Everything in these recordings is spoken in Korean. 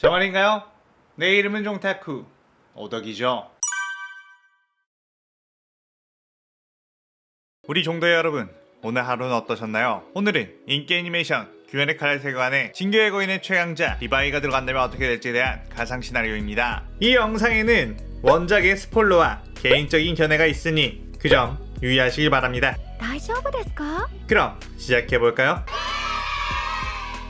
저 말인가요? 내 이름은 종타쿠 오덕이죠. 우리 종도의 여러분, 오늘 하루는 어떠셨나요? 오늘은 인기 애니메이션 규현의 칼날 세계관에 진격의 거인의 최강자 리바이가 들어간다면 어떻게 될지에 대한 가상 시나리오입니다. 이 영상에는 원작의 스포일러와 개인적인 견해가 있으니 그 점 유의하시길 바랍니다. 大丈夫ですか? 그럼 시작해볼까요?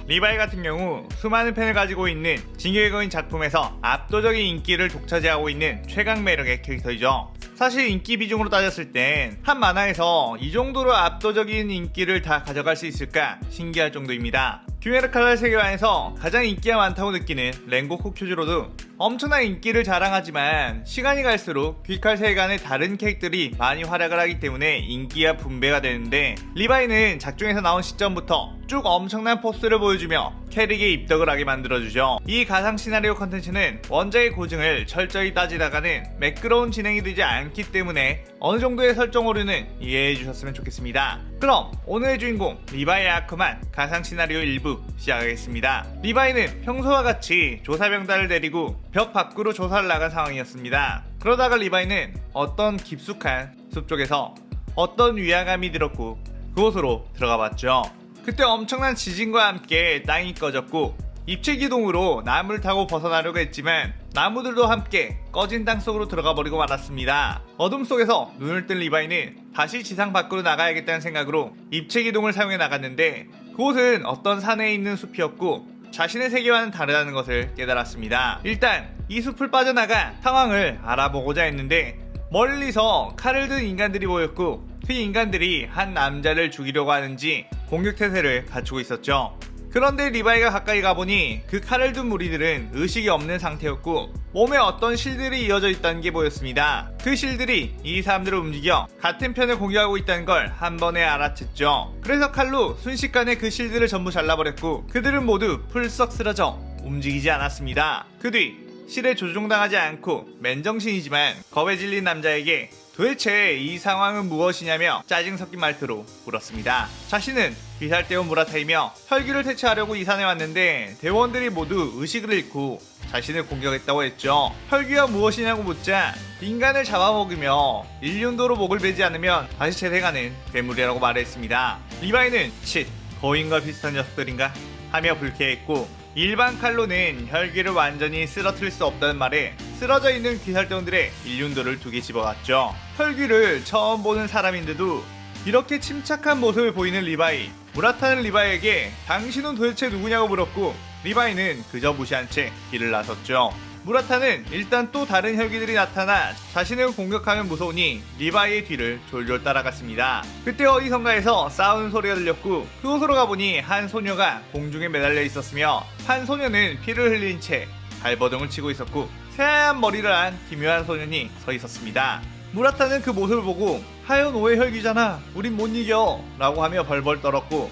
리바이 같은 경우 수많은 팬을 가지고 있는 진격의 거인 작품에서 압도적인 인기를 독차지하고 있는 최강 매력의 캐릭터이죠. 사실 인기 비중으로 따졌을 땐 한 만화에서 이 정도로 압도적인 인기를 다 가져갈 수 있을까 신기할 정도입니다. 규메르 칼날 세계관에서 가장 인기가 많다고 느끼는 랭고쿠 큐즈로도 엄청난 인기를 자랑하지만 시간이 갈수록 귀칼 세계관의 다른 캐릭들이 많이 활약을 하기 때문에 인기가 분배가 되는데, 리바이는 작중에서 나온 시점부터 쭉 엄청난 포스를 보여주며 캐릭에 입덕을 하게 만들어주죠. 이 가상 시나리오 컨텐츠는 원작의 고증을 철저히 따지다가는 매끄러운 진행이 되지 않기 때문에 어느 정도의 설정 오류는 이해해 주셨으면 좋겠습니다. 그럼 오늘의 주인공 리바이의 아크만 가상 시나리오 1부 시작하겠습니다. 리바이는 평소와 같이 조사병단을 데리고 벽 밖으로 조사를 나간 상황이었습니다. 그러다가 리바이는 어떤 깊숙한 숲 쪽에서 어떤 위화감이 들었고 그곳으로 들어가 봤죠. 그때 엄청난 지진과 함께 땅이 꺼졌고 입체 기동으로 나무를 타고 벗어나려고 했지만 나무들도 함께 꺼진 땅 속으로 들어가 버리고 말았습니다. 어둠 속에서 눈을 뜬 리바이는 다시 지상 밖으로 나가야겠다는 생각으로 입체 기동을 사용해 나갔는데, 그곳은 어떤 산에 있는 숲이었고 자신의 세계와는 다르다는 것을 깨달았습니다. 일단 이 숲을 빠져나가 상황을 알아보고자 했는데 멀리서 칼을 든 인간들이 보였고 그 인간들이 한 남자를 죽이려고 하는지 공격 태세를 갖추고 있었죠. 그런데 리바이가 가까이 가보니 그 칼을 든 무리들은 의식이 없는 상태였고 몸에 어떤 실들이 이어져 있다는 게 보였습니다. 그 실들이 이 사람들을 움직여 같은 편을 공격하고 있다는 걸 한 번에 알아챘죠. 그래서 칼로 순식간에 그 실들을 전부 잘라버렸고 그들은 모두 풀썩 쓰러져 움직이지 않았습니다. 그 뒤 실에 조종당하지 않고 맨정신이지만 겁에 질린 남자에게 도대체 이 상황은 무엇이냐며 짜증 섞인 말투로 물었습니다. 자신은 귀살대원 무라타이며 혈기를 퇴치하려고 이 산에 왔는데 대원들이 모두 의식을 잃고 자신을 공격했다고 했죠. 혈기가 무엇이냐고 묻자 인간을 잡아먹으며 일륜도로 목을 베지 않으면 다시 재생하는 괴물이라고 말했습니다. 리바이는 칫, 거인과 비슷한 녀석들인가? 하며 불쾌했고 일반 칼로는 혈기를 완전히 쓰러뜨릴 수 없다는 말에 쓰러져 있는 귀살대원들의 일륜도를 2개 집어갔죠. 혈기를 처음 보는 사람인데도 이렇게 침착한 모습을 보이는 리바이. 무라타는 리바이에게 당신은 도대체 누구냐고 물었고 리바이는 그저 무시한 채 길을 나섰죠. 무라타는 일단 또 다른 혈기들이 나타나 자신을 공격하면 무서우니 리바이의 뒤를 졸졸 따라갔습니다. 그때 어디선가에서 싸우는 소리가 들렸고 그곳으로 가보니 한 소녀가 공중에 매달려 있었으며 한 소녀는 피를 흘린 채 발버둥을 치고 있었고 새하얀 머리를 한 기묘한 소년이 서 있었습니다. 무라타는 그 모습을 보고 하얀 오해 혈기잖아, 우린 못 이겨 라고 하며 벌벌 떨었고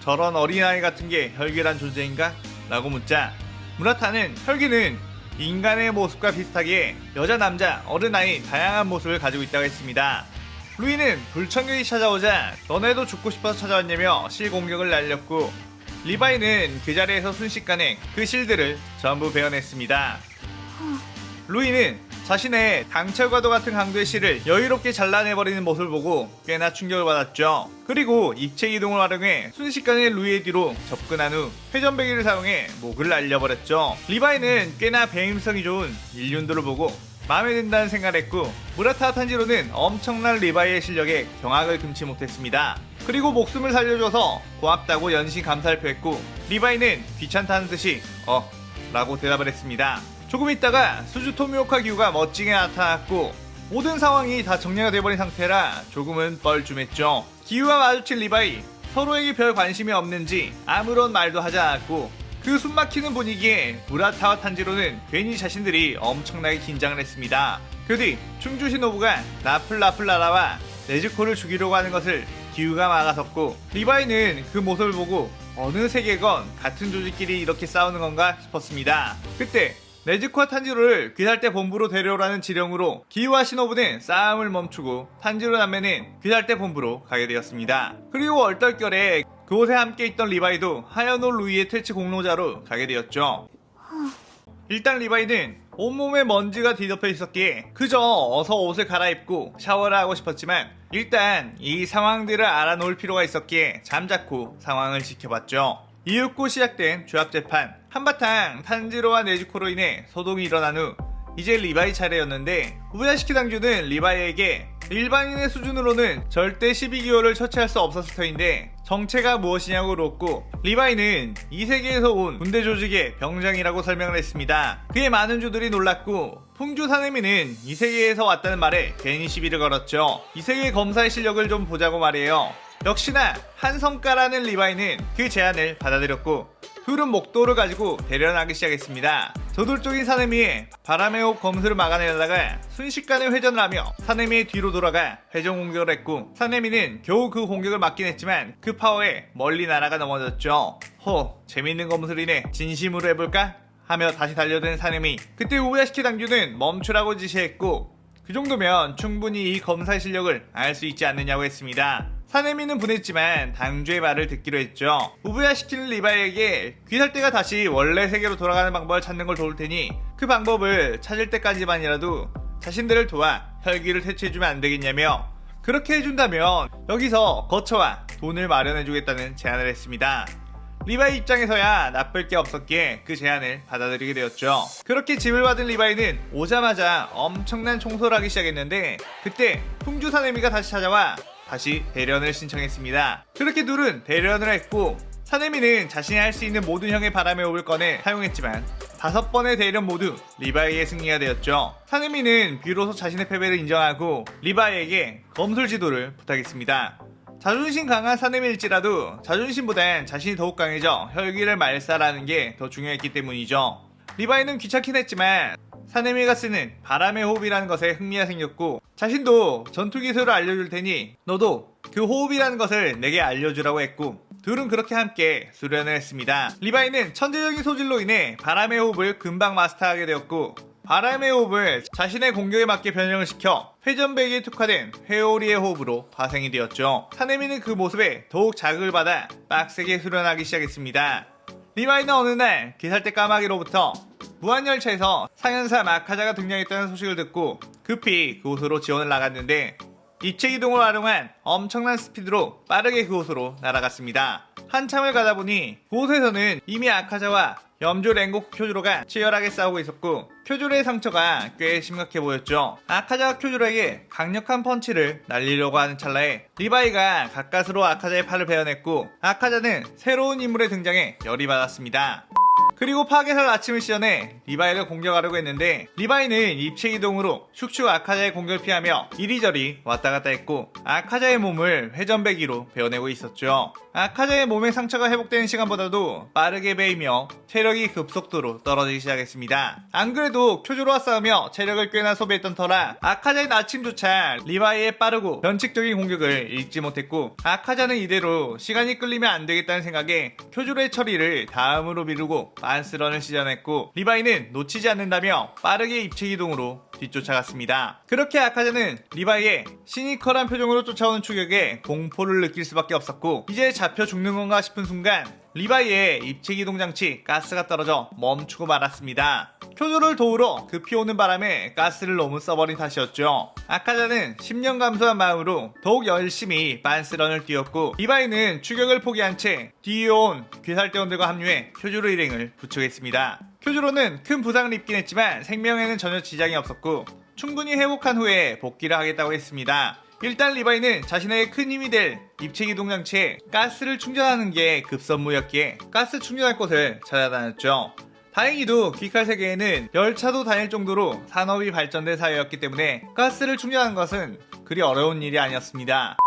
저런 어린아이 같은 게 혈기란 존재인가? 라고 묻자 무라타는 혈기는 인간의 모습과 비슷하게 여자, 남자, 어른, 아이 다양한 모습을 가지고 있다고 했습니다. 루이는 불청객이 찾아오자 너네도 죽고 싶어서 찾아왔냐며 실 공격을 날렸고 리바이는 그 자리에서 순식간에 그 실들을 전부 베어냈습니다. 루이는 자신의 강철과도 같은 강도의 실을 여유롭게 잘라내버리는 모습을 보고 꽤나 충격을 받았죠. 그리고 입체 이동을 활용해 순식간에 루이의 뒤로 접근한 후 회전배기를 사용해 목을 날려버렸죠. 리바이는 꽤나 배임성이 좋은 일륜도를 보고 마음에 든다는 생각을 했고 무라타 탄지로는 엄청난 리바이의 실력에 경악을 금치 못했습니다. 그리고 목숨을 살려줘서 고맙다고 연신 감사를 표했고 리바이는 귀찮다는 듯이 라고 대답을 했습니다. 조금 있다가 수주 토미오카 기우가 멋지게 나타났고 모든 상황이 다 정리가 돼버린 상태라 조금은 뻘쭘했죠. 기우와 마주친 리바이, 서로에게 별 관심이 없는지 아무런 말도 하지 않았고 그 숨막히는 분위기에 무라타와 탄지로는 괜히 자신들이 엄청나게 긴장을 했습니다. 그 뒤 충주 시노부가 나플라플라라와 네즈코를 죽이려고 하는 것을 기우가 막아섰고 리바이는 그 모습을 보고 어느 세계건 같은 조직끼리 이렇게 싸우는 건가 싶었습니다. 그때 네즈코와 탄지로를 귀살대 본부로 데려오라는 지령으로 기우와 시노부는 싸움을 멈추고 탄지로 남매는 귀살대 본부로 가게 되었습니다. 그리고 얼떨결에 그곳에 함께 있던 리바이도 하야노 루이의 퇴치 공로자로 가게 되었죠. 일단 리바이는 온몸에 먼지가 뒤덮여 있었기에 그저 어서 옷을 갈아입고 샤워를 하고 싶었지만 일단 이 상황들을 알아놓을 필요가 있었기에 잠자코 상황을 지켜봤죠. 이윽고 시작된 조합재판. 한바탕 탄지로와 네즈코로 인해 소동이 일어난 후 이제 리바이 차례였는데 우부야시키 당주는 리바이에게 일반인의 수준으로는 절대 12개월을 처치할 수 없었을 터인데 정체가 무엇이냐고 물었고 리바이는 이 세계에서 온 군대 조직의 병장이라고 설명을 했습니다. 그에 많은 주들이 놀랐고 풍주 사내미는 이 세계에서 왔다는 말에 괜히 시비를 걸었죠. 이 세계 검사의 실력을 좀 보자고 말이에요. 역시나 한성가라는 리바이는 그 제안을 받아들였고 둘은 목도를 가지고 대련하기 시작했습니다. 저돌적인 사내미의 바람의 호흡 검수를 막아내려다가 순식간에 회전을 하며 사내미의 뒤로 돌아가 회전 공격을 했고 사내미는 겨우 그 공격을 막긴 했지만 그 파워에 멀리 날아가 넘어졌죠. 재밌는 검술이네. 진심으로 해볼까? 하며 다시 달려든 사내미. 그때 우부야시키 당주는 멈추라고 지시했고 그 정도면 충분히 이 검사의 실력을 알 수 있지 않느냐고 했습니다. 사내미는 분했지만 당주의 말을 듣기로 했죠. 우부야시키는 리바이에게 귀살대가 다시 원래 세계로 돌아가는 방법을 찾는 걸 도울 테니 그 방법을 찾을 때까지만이라도 자신들을 도와 혈기를 퇴치해주면 안 되겠냐며 그렇게 해준다면 여기서 거처와 돈을 마련해주겠다는 제안을 했습니다. 리바이 입장에서야 나쁠 게 없었기에 그 제안을 받아들이게 되었죠. 그렇게 짐을 받은 리바이는 오자마자 엄청난 청소를 하기 시작했는데 그때 풍주 사내미가 다시 찾아와 다시 대련을 신청했습니다. 그렇게 둘은 대련을 했고 사내미는 자신이 할 수 있는 모든 형의 바람의 호흡을 꺼내 사용했지만 5번의 대련 모두 리바이의 승리가 되었죠. 사내미는 비로소 자신의 패배를 인정하고 리바이에게 검술 지도를 부탁했습니다. 자존심 강한 사내미일지라도 자존심보단 자신이 더욱 강해져 혈기를 말살하는 게 더 중요했기 때문이죠. 리바이는 귀찮긴 했지만 사내미가 쓰는 바람의 호흡이라는 것에 흥미가 생겼고 자신도 전투기술을 알려줄 테니 너도 그 호흡이라는 것을 내게 알려주라고 했고 둘은 그렇게 함께 수련을 했습니다. 리바이는 천재적인 소질로 인해 바람의 호흡을 금방 마스터하게 되었고 바람의 호흡을 자신의 공격에 맞게 변형을 시켜 회전배기에 특화된 회오리의 호흡으로 파생이 되었죠. 사내미는 그 모습에 더욱 자극을 받아 빡세게 수련하기 시작했습니다. 리바이는 어느 날 기살대 까마귀로부터 무한열차에서 상현사 마카자가 등장했다는 소식을 듣고 급히 그곳으로 지원을 나갔는데 입체이동을 활용한 엄청난 스피드로 빠르게 그곳으로 날아갔습니다. 한참을 가다 보니 그곳에서는 이미 아카자와 염조 랭고쿠 쿄조로가 치열하게 싸우고 있었고 쿄조로의 상처가 꽤 심각해 보였죠. 아카자가 쿄조로에게 강력한 펀치를 날리려고 하는 찰나에 리바이가 가까스로 아카자의 팔을 베어냈고 아카자는 새로운 인물의 등장에 열이 받았습니다. 그리고 파괴살 아침을 시전해 리바이를 공격하려고 했는데 리바이는 입체이동으로 슉슉 아카자의 공격을 피하며 이리저리 왔다갔다 했고 아카자의 몸을 회전배기로 베어내고 있었죠. 아카자의 몸의 상처가 회복되는 시간보다도 빠르게 베이며 체력이 급속도로 떨어지기 시작했습니다. 안 그래도 쿄조로와 싸우며 체력을 꽤나 소비했던 터라 아카자의 나침조차 리바이의 빠르고 변칙적인 공격을 읽지 못했고 아카자는 이대로 시간이 끌리면 안 되겠다는 생각에 쿄조로의 처리를 다음으로 미루고 반스런을 시전했고 리바이는 놓치지 않는다며 빠르게 입체기동으로 뒤쫓아갔습니다. 그렇게 아카자는 리바이의 시니컬한 표정으로 쫓아오는 추격에 공포를 느낄 수밖에 없었고 이제 잡혀 죽는 건가 싶은 순간 리바이의 입체기동 장치 가스가 떨어져 멈추고 말았습니다. 쿄조를 도우러 급히 오는 바람에 가스를 너무 써버린 탓이었죠. 아카자는 10년 감소한 마음으로 더욱 열심히 반스런을 뛰었고 리바이는 추격을 포기한 채 뒤에 온 귀살대원들과 합류해 쿄조로 일행을 부축했습니다. 쿄조로는 큰 부상을 입긴 했지만 생명에는 전혀 지장이 없었고 충분히 회복한 후에 복귀를 하겠다고 했습니다. 일단 리바이는 자신에게 큰 힘이 될 입체기동 장치에 가스를 충전하는 게 급선무였기에 가스 충전할 곳을 찾아다녔죠. 다행히도 귀칼 세계에는 열차도 다닐 정도로 산업이 발전된 사회였기 때문에 가스를 충전하는 것은 그리 어려운 일이 아니었습니다.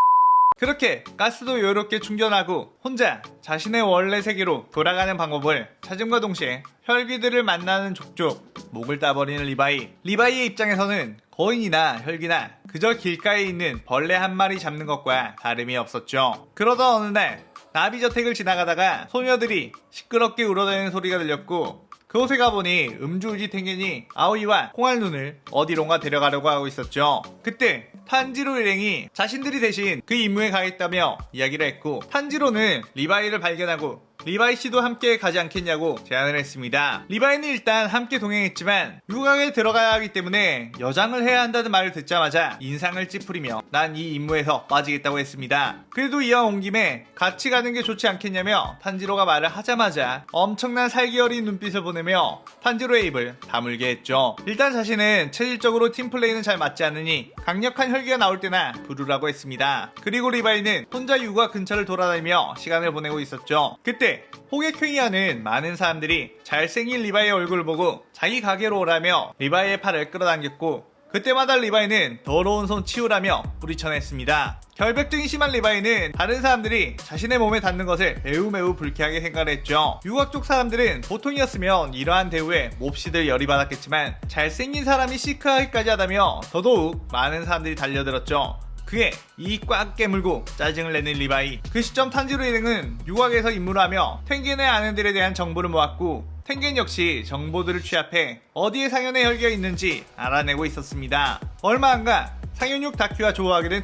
그렇게 가스도 여유롭게 충전하고 혼자 자신의 원래 세계로 돌아가는 방법을 찾음과 동시에 혈귀들을 만나는 족족 목을 따버리는 리바이의 입장에서는 거인이나 혈귀나 그저 길가에 있는 벌레 한 마리 잡는 것과 다름이 없었죠. 그러던 어느 날 나비저택을 지나가다가 소녀들이 시끄럽게 울어대는 소리가 들렸고 그곳에 가보니 음주우지 탱겐이 아오이와 콩알눈을 어디론가 데려가려고 하고 있었죠. 그때 탄지로 일행이 자신들이 대신 그 임무에 가겠다며 이야기를 했고 탄지로는 리바이를 발견하고 리바이 씨도 함께 가지 않겠냐고 제안을 했습니다. 리바이는 일단 함께 동행했지만 유곽에 들어가야 하기 때문에 여장을 해야 한다는 말을 듣자마자 인상을 찌푸리며 난 이 임무에서 빠지겠다고 했습니다. 그래도 이왕 온 김에 같이 가는 게 좋지 않겠냐며 탄지로가 말을 하자마자 엄청난 살기 어린 눈빛을 보내며 탄지로의 입을 다물게 했죠. 일단 자신은 체질적으로 팀플레이는 잘 맞지 않으니 강력한 혈기가 나올 때나 부르라고 했습니다. 그리고 리바이는 혼자 유곽 근처를 돌아다니며 시간을 보내고 있었죠. 그때 호객행위하는 많은 사람들이 잘생긴 리바이의 얼굴을 보고 자기 가게로 오라며 리바이의 팔을 끌어당겼고 그때마다 리바이는 더러운 손 치우라며 뿌리쳐냈습니다. 결백증이 심한 리바이는 다른 사람들이 자신의 몸에 닿는 것을 매우 불쾌하게 생각했죠. 유곽 쪽 사람들은 보통이었으면 이러한 대우에 몹시들 열이 받았겠지만 잘생긴 사람이 시크하기까지 하다며 더더욱 많은 사람들이 달려들었죠. 그에 이 꽉 깨물고 짜증을 내는 리바이. 그 시점 탄지로 일행은 유곽에서 임무를 하며 탱겐의 아내들에 대한 정보를 모았고 탱겐 역시 정보들을 취합해 어디에 상현의 혈기가 있는지 알아내고 있었습니다. 얼마 안가 상현육 다큐가 좋아하게 된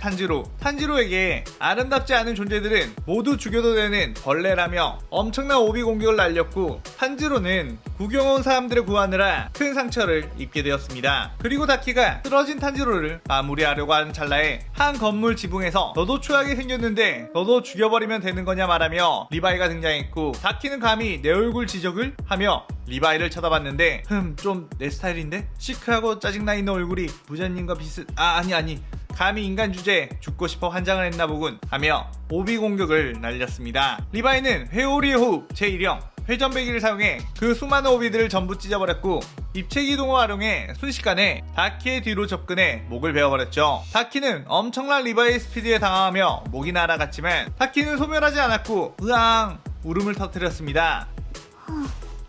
탄지로에게 아름답지 않은 존재들은 모두 죽여도 되는 벌레라며 엄청난 오비 공격을 날렸고 탄지로는 구경 온 사람들을 구하느라 큰 상처를 입게 되었습니다. 그리고 다키가 쓰러진 탄지로를 마무리하려고 하는 찰나에 한 건물 지붕에서 너도 추하게 생겼는데 너도 죽여버리면 되는 거냐 말하며 리바이가 등장했고 다키는 감히 내 얼굴 지적을 하며 리바이를 쳐다봤는데 좀 내 스타일인데? 시크하고 짜증나 있는 얼굴이 부자님과 아니 감히 인간 주제에 죽고 싶어 환장을 했나 보군 하며 오비 공격을 날렸습니다. 리바이는 회오리의 호흡 제1형 회전배기를 사용해 그 수많은 오비들을 전부 찢어버렸고 입체기동을 활용해 순식간에 다키의 뒤로 접근해 목을 베어버렸죠. 다키는 엄청난 리바이의 스피드에 당황하며 목이 날아갔지만 다키는 소멸하지 않았고 으앙 울음을 터뜨렸습니다.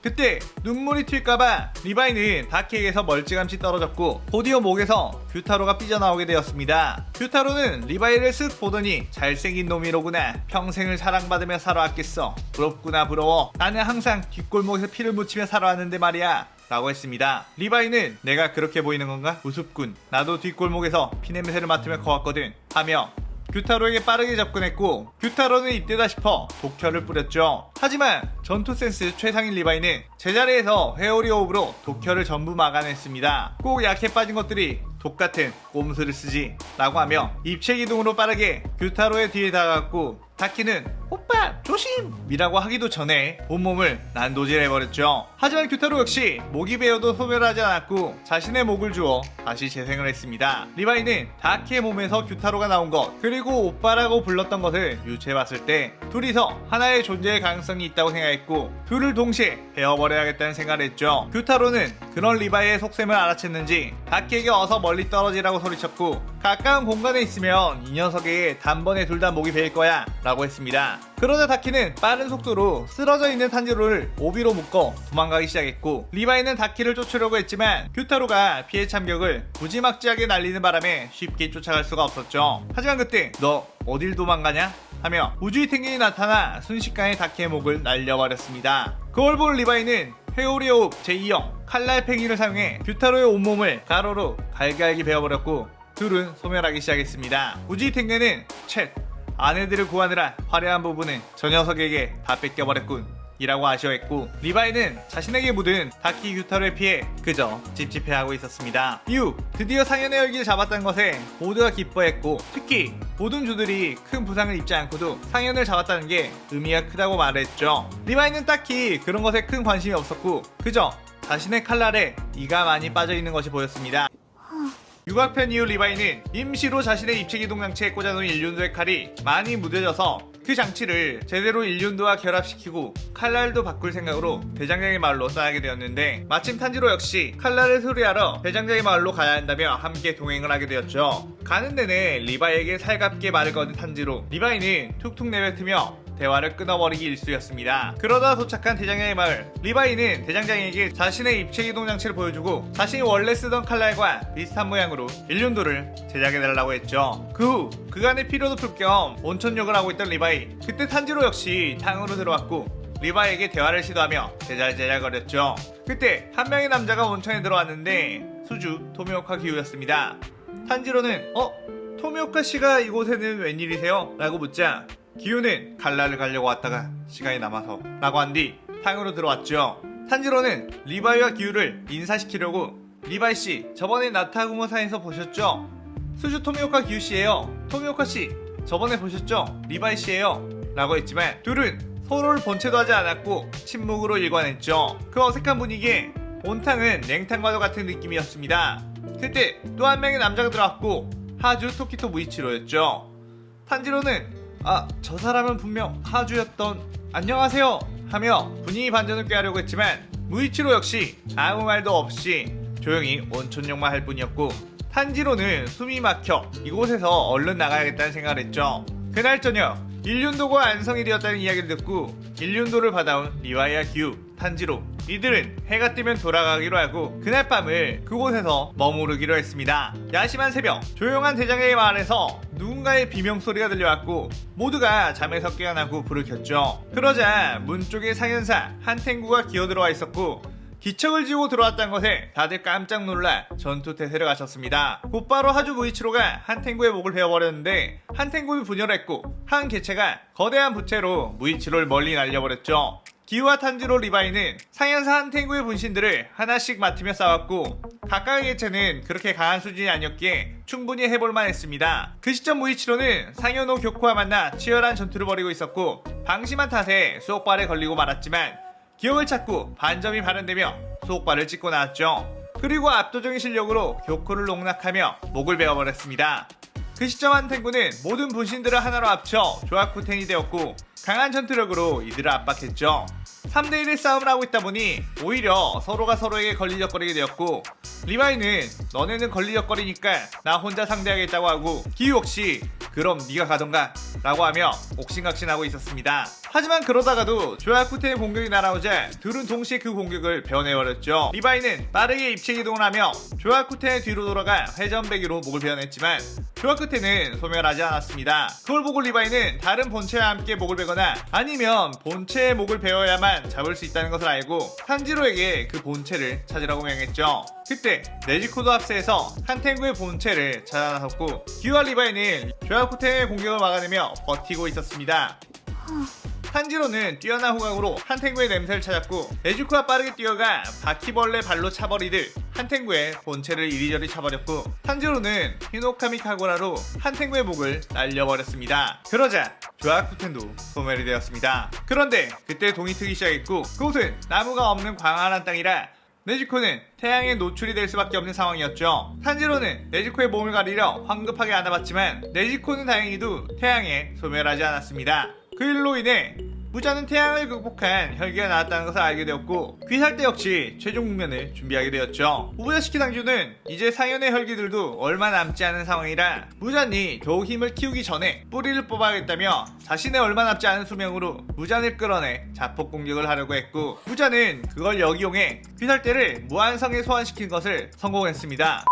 그때 눈물이 튈까봐 리바이는 다키에게서 멀찌감치 떨어졌고 곧이어 목에서 규타로가 삐져나오게 되었습니다. 규타로는 리바이를 쓱 보더니 잘생긴 놈이로구나. 평생을 사랑받으며 살아왔겠어. 부럽구나 부러워. 나는 항상 뒷골목에서 피를 묻히며 살아왔는데 말이야 라고 했습니다. 리바이는 내가 그렇게 보이는 건가? 우습군. 나도 뒷골목에서 피냄새를 맡으며 커왔거든 하며 규타로에게 빠르게 접근했고 규타로는 이때다 싶어 독혈을 뿌렸죠. 하지만 전투 센스 최상인 리바이는 제자리에서 회오리 호흡으로 독혈을 전부 막아냈습니다. 꼭 약해 빠진 것들이 독같은 꼼수를 쓰지 라고 하며 입체기동으로 빠르게 규타로의 뒤에 다가갔고 다키는 오빠 조심! 이라고 하기도 전에 온몸을 난도질해버렸죠. 하지만 규타로 역시 목이 베어도 소멸하지 않았고 자신의 목을 주어 다시 재생을 했습니다. 리바이는 다키의 몸에서 규타로가 나온 것 그리고 오빠라고 불렀던 것을 유추해봤을 때 둘이서 하나의 존재의 가능성이 있다고 생각했고 둘을 동시에 베어버려야겠다는 생각을 했죠. 규타로는 그런 리바이의 속셈을 알아챘는지 다키에게 어서 멀리 떨어지라고 소리쳤고 가까운 공간에 있으면 이 녀석에게 단번에 둘 다 목이 베일 거야 라고 했습니다. 그러자 다키는 빠른 속도로 쓰러져 있는 탄지로를 오비로 묶어 도망가기 시작했고 리바이는 다키를 쫓으려고 했지만 규타로가 피해 참격을 무지막지하게 날리는 바람에 쉽게 쫓아갈 수가 없었죠. 하지만 그때 너 어딜 도망가냐? 하며 우주의 탱겐이 나타나 순식간에 다키의 목을 날려버렸습니다. 그걸 본 리바이는 회오리 호흡 제2형 칼날팽이를 사용해 규타로의 온몸을 가로로 갈갈기 베어버렸고 둘은 소멸하기 시작했습니다. 우주의 탱겐은 챗 아내들을 구하느라 화려한 부분은 저 녀석에게 다 뺏겨버렸군 이라고 아쉬워했고 리바이는 자신에게 묻은 다키 규타로에 피해 그저 찝찝해하고 있었습니다. 이후 드디어 상현의 열기를 잡았다는 것에 모두가 기뻐했고 특히 모든 주들이 큰 부상을 입지 않고도 상현을 잡았다는 게 의미가 크다고 말했죠. 리바이는 딱히 그런 것에 큰 관심이 없었고 그저 자신의 칼날에 이가 많이 빠져있는 것이 보였습니다. 유곽편 이후 리바이는 임시로 자신의 입체기동 장치에 꽂아놓은 일륜도의 칼이 많이 무뎌져서 그 장치를 제대로 일륜도와 결합시키고 칼날도 바꿀 생각으로 대장장의 마을로 떠나게 되었는데 마침 탄지로 역시 칼날을 수리하러 대장장의 마을로 가야 한다며 함께 동행을 하게 되었죠. 가는 내내 리바이에게 살갑게 말을 거는 탄지로 리바이는 툭툭 내뱉으며 대화를 끊어버리기 일쑤였습니다. 그러다 도착한 대장장의 마을 리바이는 대장장에게 자신의 입체기동 장치를 보여주고 자신이 원래 쓰던 칼날과 비슷한 모양으로 일륜도를 제작해달라고 했죠. 그 후 그간의 피로도 풀 겸 온천욕을 하고 있던 리바이 그때 탄지로 역시 탕으로 들어왔고 리바이에게 대화를 시도하며 제잘제잘거렸죠. 그때 한 명의 남자가 온천에 들어왔는데 수주 토미오카 기우였습니다. 탄지로는 토미오카 씨가 이곳에는 웬일이세요? 라고 묻자 기우는 갈라를 가려고 왔다가 시간이 남아서 라고 한 뒤 탕으로 들어왔죠. 탄지로는 리바이와 기우를 인사시키려고 리바이씨 저번에 나타구모사에서 보셨죠? 수주 토미오카 기우씨예요. 토미오카씨 저번에 보셨죠? 리바이씨예요 라고 했지만 둘은 서로를 본체도 하지 않았고 침묵으로 일관했죠. 그 어색한 분위기에 온탕은 냉탕과도 같은 느낌이었습니다. 그때 또 한 명의 남자가 들어왔고 하주 토키토 무이치로였죠. 탄지로는 저 사람은 분명 하주였던 안녕하세요 하며 분위기 반전을 꾀하려고 했지만 무이치로 역시 아무 말도 없이 조용히 온천욕만 할 뿐이었고 탄지로는 숨이 막혀 이곳에서 얼른 나가야겠다는 생각을 했죠. 그날 저녁 일륜도가 완성이 되었다는 이야기를 듣고 일륜도를 받아온 리와이와 기우, 탄지로 이들은 해가 뜨면 돌아가기로 하고 그날 밤을 그곳에서 머무르기로 했습니다. 야심한 새벽 조용한 대장의 마을에서 누군가의 비명소리가 들려왔고 모두가 잠에서 깨어나고 불을 켰죠. 그러자 문 쪽에 상현사 한탱구가 기어들어와 있었고 기척을 지고 들어왔다는 것에 다들 깜짝 놀라 전투태세를 가셨습니다. 곧바로 하주 무이치로가 한탱구의 목을 베어버렸는데 한탱구는 분열했고 한 개체가 거대한 부채로 무이치로를 멀리 날려버렸죠. 기우와 탄지로 리바이는 상현사 한탱구의 분신들을 하나씩 맡으며 싸웠고 각각의 개체는 그렇게 강한 수준이 아니었기에 충분히 해볼만 했습니다. 그 시점 무이치로는 상현호 교코와 만나 치열한 전투를 벌이고 있었고 방심한 탓에 수옥발에 걸리고 말았지만 기억을 찾고 반점이 발현되며 수옥발을 찍고 나왔죠. 그리고 압도적인 실력으로 교코를 농락하며 목을 베어버렸습니다. 그 시점 한탱구는 모든 분신들을 하나로 합쳐 조합구텐이 되었고 강한 전투력으로 이들을 압박했죠. 3대1의 싸움을 하고 있다 보니 오히려 서로가 서로에게 걸리적거리게 되었고 리바이는 너네는 걸리적거리니까 나 혼자 상대하겠다고 하고 기우 역시 그럼 네가 가던가 라고 하며 옥신각신하고 있었습니다. 하지만 그러다가도 조야쿠텐의 공격이 날아오자 둘은 동시에 그 공격을 베어내버렸죠. 리바이는 빠르게 입체 이동을 하며 조야쿠텐의 뒤로 돌아가 회전배기로 목을 베어냈지만 조야쿠텐은 소멸하지 않았습니다. 그걸 보고 리바이는 다른 본체와 함께 목을 베거나 아니면 본체의 목을 베어야만 잡을 수 있다는 것을 알고 탄지로에게 그 본체를 찾으라고 명했죠. 그때 네지코도 합세해서 한탱구의 본체를 찾아 나섰고 기우와 리바이는 조야쿠텐의 공격을 막아내며 버티고 있었습니다. 탄지로는 뛰어난 후각으로 한탱구의 냄새를 찾았고 네지코가 빠르게 뛰어가 바퀴벌레 발로 차버리듯 한탱구의 본체를 이리저리 차버렸고 탄지로는 히노카미 카고라로 한탱구의 목을 날려버렸습니다. 그러자 조야쿠텐도 소멸이 되었습니다. 그런데 그때 동이 트기 시작했고 그곳은 나무가 없는 광활한 땅이라 네지코는 태양에 노출이 될 수밖에 없는 상황이었죠. 탄지로는 네지코의 몸을 가리려 황급하게 안아봤지만 네지코는 다행히도 태양에 소멸하지 않았습니다. 그 일로 인해 무자는 태양을 극복한 혈기가 나왔다는 것을 알게 되었고 귀살대 역시 최종 국면을 준비하게 되었죠. 우부자시키 당주는 이제 상현의 혈기들도 얼마 남지 않은 상황이라 무잔이 겨우 힘을 키우기 전에 뿌리를 뽑아야겠다며 자신의 얼마 남지 않은 수명으로 무잔을 끌어내 자폭 공격을 하려고 했고 무잔은 그걸 역이용해 귀살대를 무한성에 소환시킨 것을 성공했습니다.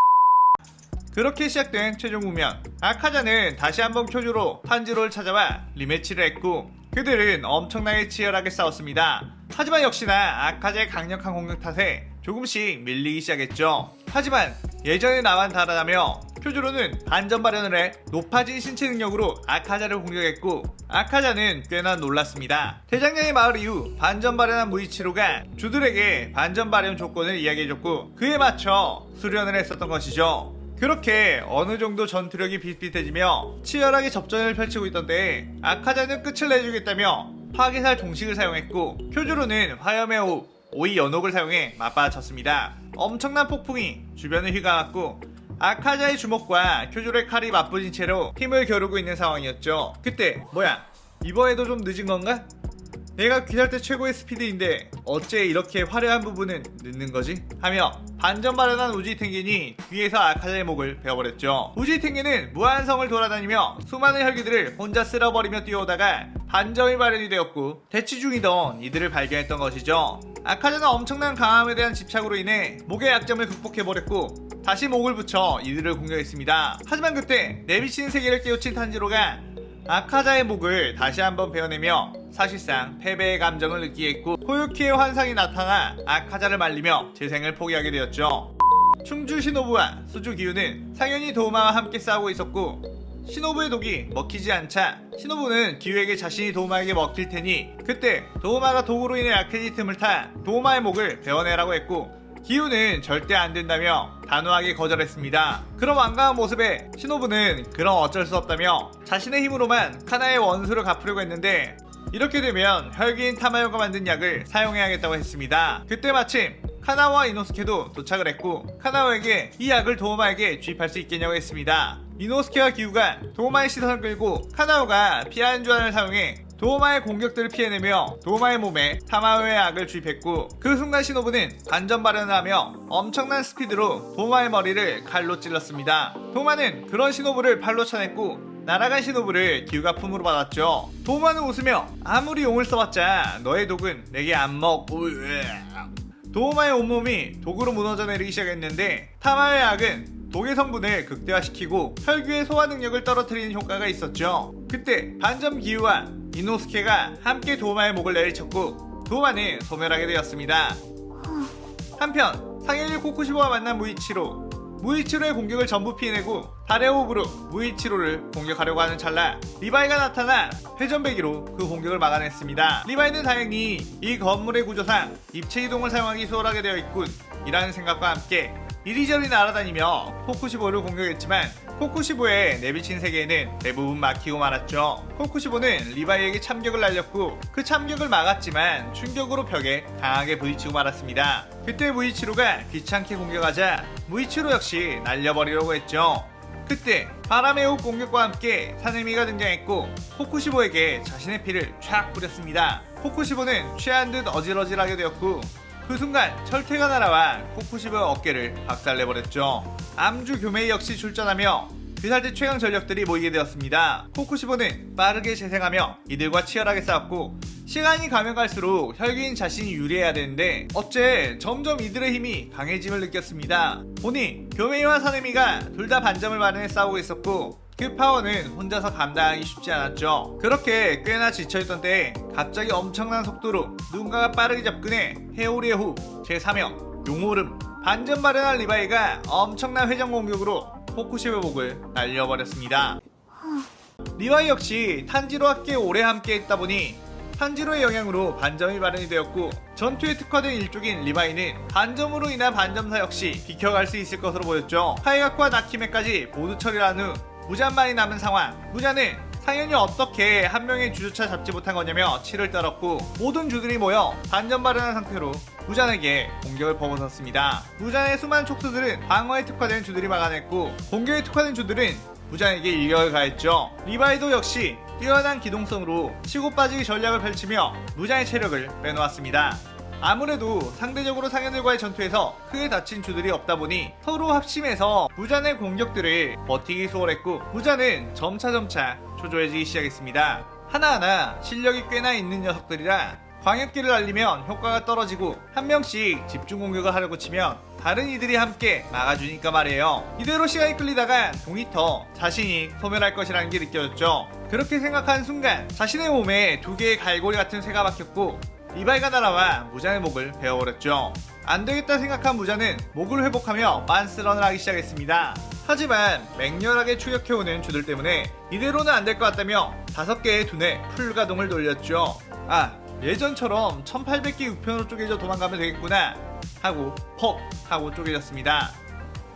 그렇게 시작된 최종 국면 아카자는 다시 한번 쿄주로 탄지로를 찾아와 리매치를 했고 그들은 엄청나게 치열하게 싸웠습니다. 하지만 역시나 아카자의 강력한 공격 탓에 조금씩 밀리기 시작했죠. 하지만 예전의 나와는 다르다며 쿄주로는 반전 발현을 해 높아진 신체 능력으로 아카자를 공격했고 아카자는 꽤나 놀랐습니다. 대장장의 마을 이후 반전 발현한 무이치로가 주들에게 반전 발현 조건을 이야기해줬고 그에 맞춰 수련을 했었던 것이죠. 그렇게 어느 정도 전투력이 비슷비슷해지며 치열하게 접전을 펼치고 있던 때에 아카자는 끝을 내주겠다며 파괴살 종식을 사용했고 쿄주로는 화염의 호흡, 오이 연옥을 사용해 맞받아쳤습니다. 엄청난 폭풍이 주변을 휘감았고 아카자의 주먹과 쿄주로의 칼이 맞부진 채로 힘을 겨루고 있는 상황이었죠. 그때 뭐야 이번에도 좀 늦은 건가? 내가 귀살대 최고의 스피드인데 어째 이렇게 화려한 부분은 늦는 거지? 하며 반전 발현한 우지 탱겐이 뒤에서 아카자의 목을 베어버렸죠. 우지 탱겐은 무한성을 돌아다니며 수많은 혈기들을 혼자 쓸어버리며 뛰어오다가 반점이 발현이 되었고 대치 중이던 이들을 발견했던 것이죠. 아카자는 엄청난 강함에 대한 집착으로 인해 목의 약점을 극복해버렸고 다시 목을 붙여 이들을 공격했습니다. 하지만 그때 내비치는 세계를 깨우친 탄지로가 아카자의 목을 다시 한번 베어내며 사실상 패배의 감정을 느끼게 했고 코유키의 환상이 나타나 아카자를 말리며 재생을 포기하게 되었죠. 충주 시노부와 수주 기우는 상현이 도우마와 함께 싸우고 있었고 시노부의 독이 먹히지 않자 시노부는 기우에게 자신이 도우마에게 먹힐 테니 그때 도우마가 독으로 인해 약해진 틈을 타 도우마의 목을 베어내라고 했고 기우는 절대 안 된다며 단호하게 거절했습니다. 그런 완강한 모습에 시노부는 그럼 어쩔 수 없다며 자신의 힘으로만 카나의 원수를 갚으려고 했는데 이렇게 되면 혈기인 타마요가 만든 약을 사용해야겠다고 했습니다. 그때 마침 카나와 이노스케도 도착을 했고 카나오에게 이 약을 도우마에게 주입할 수 있겠냐고 했습니다. 이노스케와 기우가 도우마의 시선을 끌고 카나오가 피하는 주안을 사용해 도우마의 공격들을 피해내며 도우마의 몸에 타마요의 약을 주입했고 그 순간 시노부는 반전 발언을 하며 엄청난 스피드로 도우마의 머리를 칼로 찔렀습니다. 도우마는 그런 시노부를 팔로 쳐냈고 날아간 시노부를 기우가 품으로 받았죠. 도우마는 웃으며 아무리 용을 써봤자 너의 독은 내게 안 먹고 도우마의 온몸이 독으로 무너져 내리기 시작했는데 타마요의 약은 독의 성분을 극대화시키고 혈귀의 소화 능력을 떨어뜨리는 효과가 있었죠. 그때 반점 기우와 이노스케가 함께 도우마의 목을 내리쳤고 도우마는 소멸하게 되었습니다. 한편 상현이 코쿠시보와 만난 무이치로의 공격을 전부 피해내고 달의 호흡으로 무이치로를 공격하려고 하는 찰나 리바이가 나타나 회전배기로 그 공격을 막아냈습니다. 리바이는 다행히 이 건물의 구조상 입체 이동을 사용하기 수월하게 되어 있군 이라는 생각과 함께 이리저리 날아다니며 코쿠시보를 공격했지만 코쿠시보의 내비친 세계에는 대부분 막히고 말았죠. 코쿠시보는 리바이에게 참격을 날렸고 그 참격을 막았지만 충격으로 벽에 강하게 부딪히고 말았습니다. 그때 무이치로가 귀찮게 공격하자 무이치로 역시 날려버리려고 했죠. 그때 바람의 호흡 공격과 함께 사네미가 등장했고 코쿠시보에게 자신의 피를 촥 뿌렸습니다. 코쿠시보는 취한 듯 어질어질하게 되었고 그 순간 철퇴가 날아와 코쿠시보의 어깨를 박살내버렸죠. 암주 교메이 역시 출전하며 귀살대 최강 전력들이 모이게 되었습니다. 코쿠시보는 빠르게 재생하며 이들과 치열하게 싸웠고 시간이 가면 갈수록 혈기인 자신이 유리해야 되는데 어째 점점 이들의 힘이 강해짐을 느꼈습니다. 보니 교메이와 사네미가 둘 다 반점을 마련해 싸우고 있었고 그 파워는 혼자서 감당하기 쉽지 않았죠. 그렇게 꽤나 지쳐있던 때에 갑자기 엄청난 속도로 누군가가 빠르게 접근해 해오리의 후 제3형 용오름 반전 발현한 리바이가 엄청난 회전 공격으로 코쿠시보의 목을 날려버렸습니다. 리바이 역시 탄지로와 꽤 오래 함께 있다 보니 탄지로의 영향으로 반점이 발현이 되었고 전투에 특화된 일족인 리바이는 반점으로 인한 반점사 역시 비켜갈 수 있을 것으로 보였죠. 카이가쿠와 나키메까지 모두 처리한 후 무잔만이 남은 상황. 무잔은 상현이 어떻게 한 명의 주조차 잡지 못한 거냐며 치를 떨었고 모든 주들이 모여 반전 발현한 상태로 무잔에게 공격을 퍼붓었습니다. 무잔의 수많은 촉수들은 방어에 특화된 주들이 막아냈고 공격에 특화된 주들은 무잔에게 일격을 가했죠. 리바이도 역시 뛰어난 기동성으로 치고 빠지기 전략을 펼치며 무잔의 체력을 빼놓았습니다. 아무래도 상대적으로 상현들과의 전투에서 크게 다친 주들이 없다 보니 서로 합심해서 무잔의 공격들을 버티기 수월했고 무잔은 점차 초조해지기 시작했습니다. 하나하나 실력이 꽤나 있는 녀석들이라 광역기를 날리면 효과가 떨어지고 한 명씩 집중 공격을 하려고 치면 다른 이들이 함께 막아주니까 말이에요. 이대로 시간이 끌리다가 동이터 자신이 소멸할 것이라는 게 느껴졌죠. 그렇게 생각한 순간 자신의 몸에 두 개의 갈고리 같은 쇠가 박혔고 리바이가 날아와 무잔의 목을 베어버렸죠. 안되겠다 생각한 무잔은 목을 회복하며 만스런을 하기 시작했습니다. 하지만 맹렬하게 추격해오는 주들 때문에 이대로는 안 될 것 같다며 5개의 두뇌 풀가동을 돌렸죠. 예전처럼 1800개 우편으로 쪼개져 도망가면 되겠구나 하고 퍽 하고 쪼개졌습니다.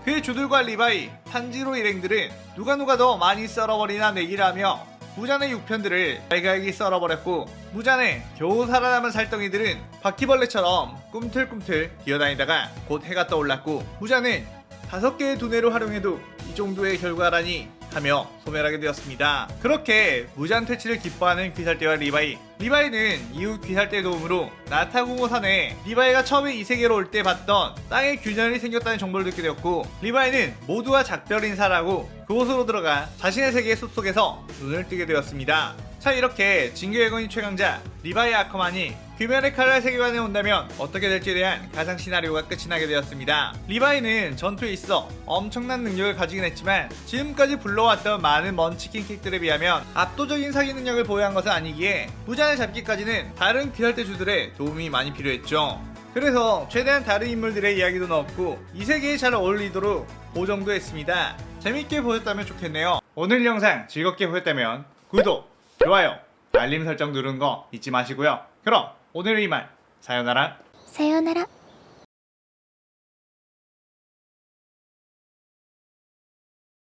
그의 주들과 리바이, 탄지로 일행들은 누가 더 많이 썰어버리나 내기를 하며 무잔의 6편들을 갈갈기 썰어버렸고 무잔의 겨우 살아남은 살덩이들은 바퀴벌레처럼 꿈틀꿈틀 기어다니다가 곧 해가 떠올랐고 무잔은 5개의 두뇌로 활용해도 이 정도의 결과라니 하며 소멸하게 되었습니다. 그렇게 무잔 퇴치를 기뻐하는 귀살대와 리바이는 이후 귀살대의 도움으로 나타공호산에 리바이가 처음에 이 세계로 올 때 봤던 땅에 균열이 생겼다는 정보를 듣게 되었고 리바이는 모두와 작별 인사를 하고 그곳으로 들어가 자신의 세계의 숲속에서 눈을 뜨게 되었습니다. 자, 이렇게 진격의 거인 최강자 리바이 아커만이 귀멸의 칼날 세계관에 온다면 어떻게 될지에 대한 가상 시나리오가 끝이 나게 되었습니다. 리바이는 전투에 있어 엄청난 능력을 가지긴 했지만 지금까지 불러왔던 많은 먼치킨 킥들에 비하면 압도적인 사기 능력을 보유한 것은 아니기에 무잔을 잡기까지는 다른 귀살대 주들의 도움이 많이 필요했죠. 그래서 최대한 다른 인물들의 이야기도 넣었고 이 세계에 잘 어울리도록 보정도 했습니다. 재밌게 보셨다면 좋겠네요. 오늘 영상 즐겁게 보셨다면 구독, 좋아요, 알림 설정 누르는 거 잊지 마시고요. 그럼 오늘 이만 사요나라.さようなら。